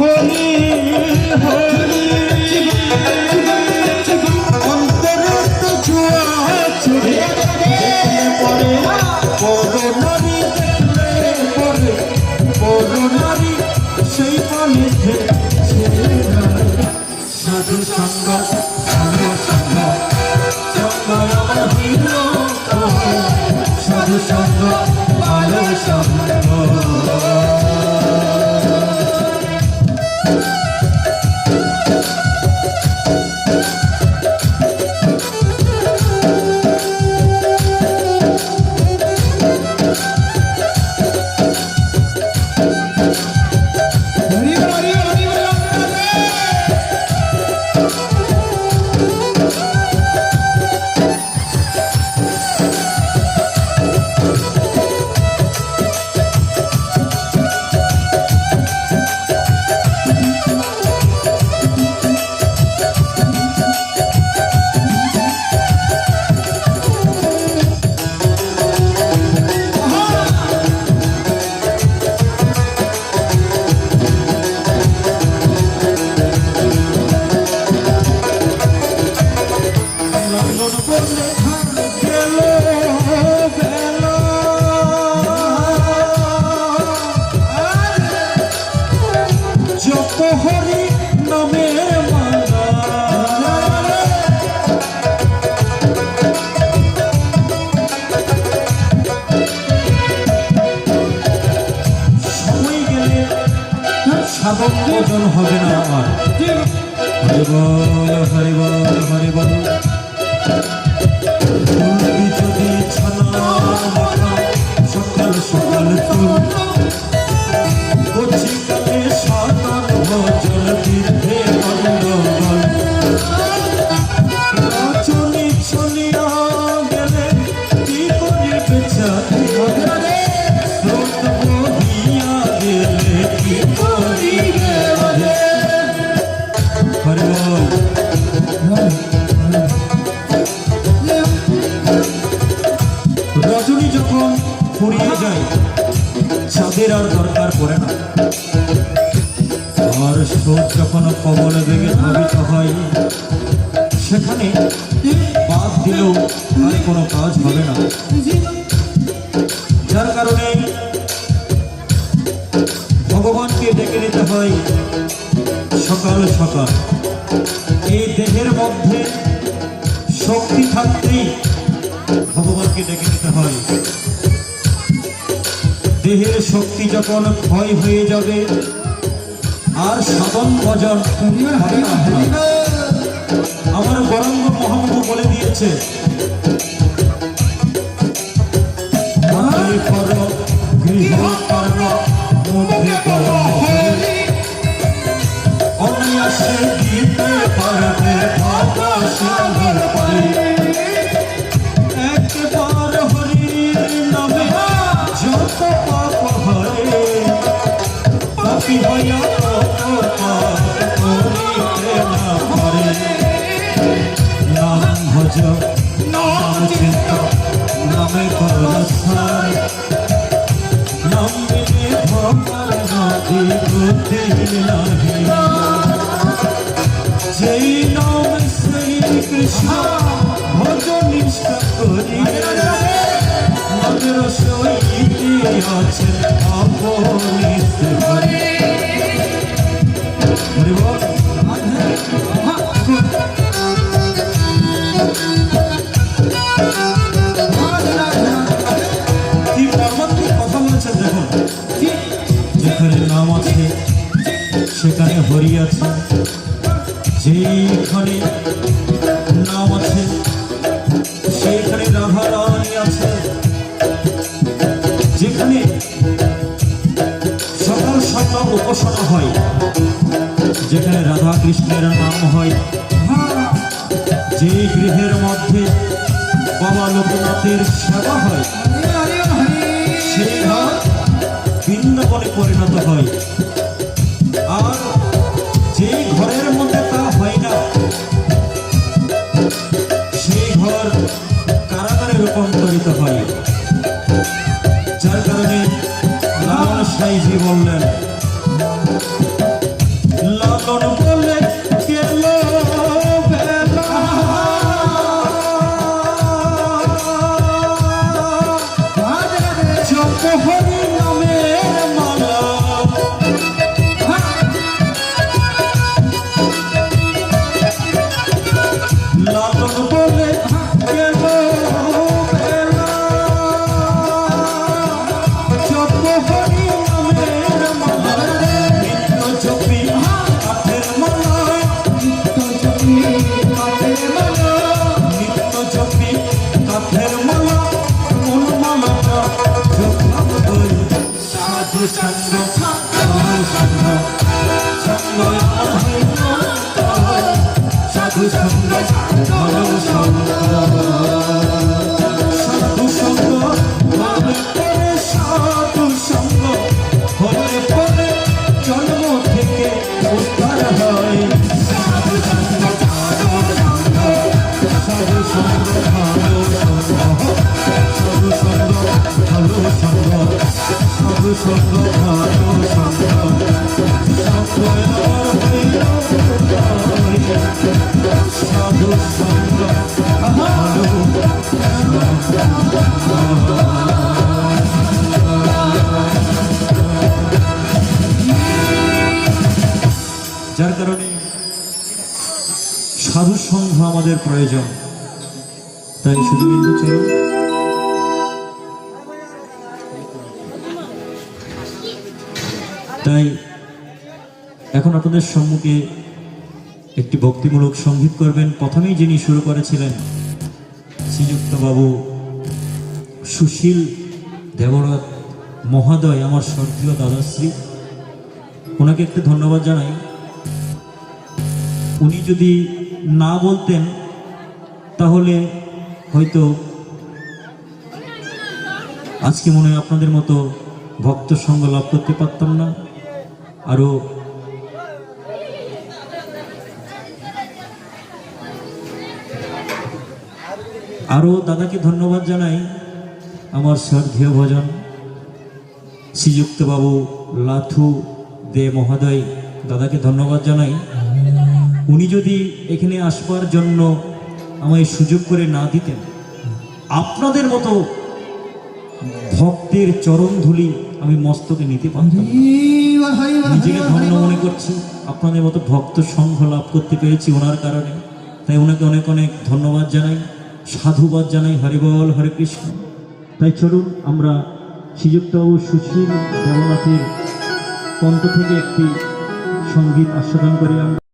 হরি হরি অন্তরে তো জোয়া চড়ে পরে করোনারি দেখলে পরে করোনারি সেই পানে সাধু সঙ্গ সঙ্গ সঙ্গ সঙ্গ আমার হইল সাধু সঙ্গ ভালো সঙ্গ হরি নামে মালা সময় গেলে সাধন ওজন হবে না আমার হরি বল হরি বল হরি বল যদি ছানা সকাল সকাল তুল কচিকালে সাধন ভজন তীর্থে অন্ধকার চলি চলিয়া গেলে কি করিবে জাতি স্রোত বহিয়া গেলে কি করিবে হরি বল রজনী যখন ফুরিয়ে যায় চাঁদের আর দরকার পড়ে না আর স্রোত যখন কমলে বেগে ধাবিত হয় সেখানে বাদ দিলেও আর কোনো কাজ হবে না যার কারণে ভগবানকে ডেকে নিতে হয় সকাল সকাল এই দেহের মধ্যে শক্তি থাকতেই ভগবানকে ডেকে নিতে হয় দেহের শক্তি যখন ক্ষয় হয়ে যাবে আর সাধন ভজন আমার গৌরাঙ্গ মহাপ্রভু বলে দিয়েছে গৃহ কর্ম মধ্যে অন্যাসে দিতে পারবে বাবা সিংহর পরে একবার হরির নামে যত পাপ হয় পাপি হইয়া নাম ভজ নাম চিন্ত নামে করসার নাম বিনে ভগবান নদী বুদ্ধি নাহি যেই নাম শ্রী কৃষ্ণ ভজ নিষ্ঠা করি নামের সহিতে আছে আপনি হরি হরি বল কি পরমাত্মা কথা বলেছেন দেখুন যেখানে নাম আছে সেখানে হরি আছে যেখানে নাম আছে সেখানে রাধা রানী আছে যেখানে সকাল সকাল উপাসনা হয় যেখানে রাধা কৃষ্ণের নাম হয় যে গৃহের মধ্যে বাবা লোকনাথের সেবা হয় সেই ঘর বৃন্দাবনে পরিণত হয় আর যে ঘরের মধ্যে তা হয় না সেই ঘর কারাগারে রূপান্তরিত হয় যার কারণে লালন সাইজি বললেন সাধু সঙ্গ ভালো সঙ্গ, সাধু সঙ্গ হলে পরে, সাধু সঙ্গ হলে পরে জন্ম থেকে উদ্ধার হয়। সাধু সঙ্গ ভালো সঙ্গ, সাধু সঙ্গ ভালো সঙ্গ, সাধু সঙ্গ ভালো সঙ্গ, সাধু সঙ্গ ভালো সঙ্গ, সাধু সঙ্গ ভালো। যার কারণে সাধু সঙ্গ আমাদের প্রয়োজন। তাই শুধু বিন্দু চলো তাই এখন আপনাদের সম্মুখে একটি ভক্তিমূলক সঙ্গীত করবেন। প্রথমেই যিনি শুরু করেছিলেন শ্রীযুক্ত বাবু সুশীল দেবরাত মহোদয়, আমার শ্রদ্ধেয় দাদাশ্রী, ওনাকে একটু ধন্যবাদ জানাই। উনি যদি না বলতেন তাহলে হয়তো আজকে মনে হয় আপনাদের মতো ভক্ত সঙ্গ লাভ করতে পারতাম না। আরো দাদাকে ধন্যবাদ জানাই। আমার শ্রদ্ধেয় ভজন শ্রীযুক্ত বাবু লাথু দে মহোদয়, দাদাকে ধন্যবাদ জানাই। উনি যদি এখানে আসবার জন্য আমায় সুযোগ করে না দিতেন, আপনাদের মতো ভক্তের চরণ ধুলি আমি মস্তকে নিতে পারতাম না। নিজেকে ধন্য মনে করছি, আপনাদের মতো ভক্ত সংঘ লাভ করতে পেরেছি ওনার কারণে। তাই ওনাকে অনেক অনেক ধন্যবাদ জানাই, সাধুবাদ জানাই। হরি বল, হরে কৃষ্ণ। তাই চলুন আমরা শ্রীযুক্তবাবু সুশীল দেবনাথের কণ্ঠ থেকে একটি সঙ্গীত আস্বাদন করি আমরা।